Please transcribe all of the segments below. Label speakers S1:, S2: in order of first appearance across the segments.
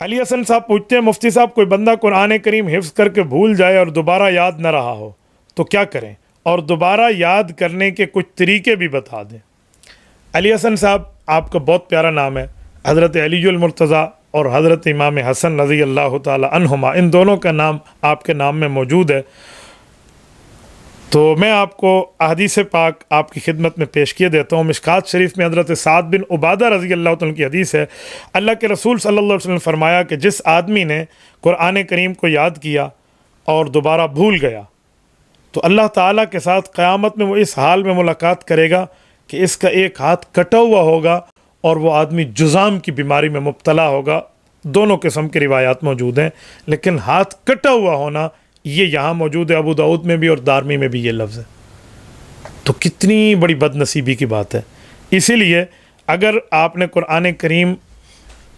S1: علی حسن صاحب پوچھتے ہیں مفتی صاحب کوئی بندہ قرآن کریم حفظ کر کے بھول جائے اور دوبارہ یاد نہ رہا ہو تو کیا کریں، اور دوبارہ یاد کرنے کے کچھ طریقے بھی بتا دیں۔ علی حسن صاحب آپ کا بہت پیارا نام ہے، حضرت علی المرتضیٰ اور حضرت امام حسن رضی اللہ تعالی عنہما، ان دونوں کا نام آپ کے نام میں موجود ہے۔ تو میں آپ کو احادیث پاک آپ کی خدمت میں پیش کیے دیتا ہوں۔ مشکات شریف میں حضرت سعد بن عبادہ رضی اللہ تعالیٰ کی حدیث ہے، اللہ کے رسول صلی اللہ علیہ وسلم نے فرمایا کہ جس آدمی نے قرآن کریم کو یاد کیا اور دوبارہ بھول گیا تو اللہ تعالیٰ کے ساتھ قیامت میں وہ اس حال میں ملاقات کرے گا کہ اس کا ایک ہاتھ کٹا ہوا ہوگا اور وہ آدمی جذام کی بیماری میں مبتلا ہوگا۔ دونوں قسم کے روایات موجود ہیں، لیکن ہاتھ کٹا ہوا ہونا یہ یہاں موجود ہے، ابو داؤد میں بھی اور دارمی میں بھی یہ لفظ ہے۔ تو کتنی بڑی بد نصیبی کی بات ہے۔ اسی لیے اگر آپ نے قرآن کریم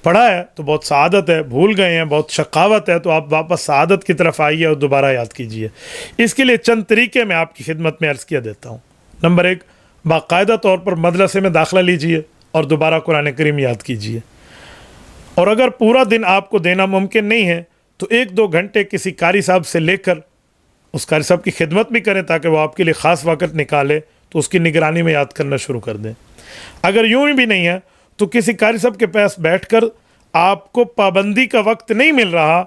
S1: پڑھا ہے تو بہت سعادت ہے، بھول گئے ہیں بہت شقاوت ہے، تو آپ واپس سعادت کی طرف آئیے اور دوبارہ یاد کیجئے۔ اس کے لیے چند طریقے میں آپ کی خدمت میں عرض کیا دیتا ہوں۔ نمبر 1، باقاعدہ طور پر مدرسے میں داخلہ لیجئے اور دوبارہ قرآن کریم یاد کیجئے، اور اگر پورا دن آپ کو دینا ممکن نہیں ہے تو 1-2 گھنٹے کسی قاری صاحب سے لے کر اس قاری صاحب کی خدمت بھی کریں تاکہ وہ آپ کے لیے خاص وقت نکالے تو اس کی نگرانی میں یاد کرنا شروع کر دیں۔ اگر یوں ہی بھی نہیں ہے تو کسی قاری صاحب کے پاس بیٹھ کر آپ کو پابندی کا وقت نہیں مل رہا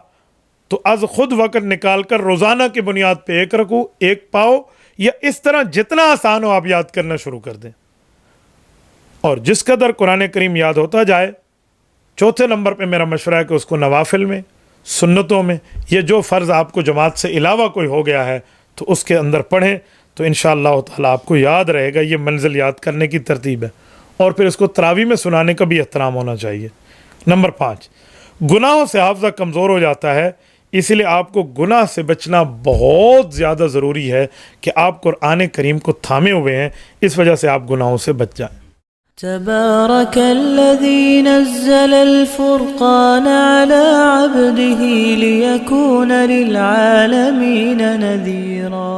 S1: تو از خود وقت نکال کر روزانہ کی بنیاد پہ 1 رکوع 1 پاؤ یا اس طرح جتنا آسان ہو آپ یاد کرنا شروع کر دیں، اور جس قدر قرآن کریم یاد ہوتا جائے، چوتھے نمبر پہ میرا مشورہ ہے کہ اس کو نوافل میں، سنتوں میں، یہ جو فرض آپ کو جماعت سے علاوہ کوئی ہو گیا ہے تو اس کے اندر پڑھیں، تو انشاءاللہ تعالیٰ آپ کو یاد رہے گا۔ یہ منزل یاد کرنے کی ترتیب ہے، اور پھر اس کو تراویح میں سنانے کا بھی احترام ہونا چاہیے۔ نمبر 5، گناہوں سے حافظہ کمزور ہو جاتا ہے، اسی لیے آپ کو گناہ سے بچنا بہت زیادہ ضروری ہے کہ آپ قرآن کریم کو تھامے ہوئے ہیں، اس وجہ سے آپ گناہوں سے بچ جائیں۔
S2: تبارك الذي نزل الفرقان على عبده ليكون للعالمين نذيرا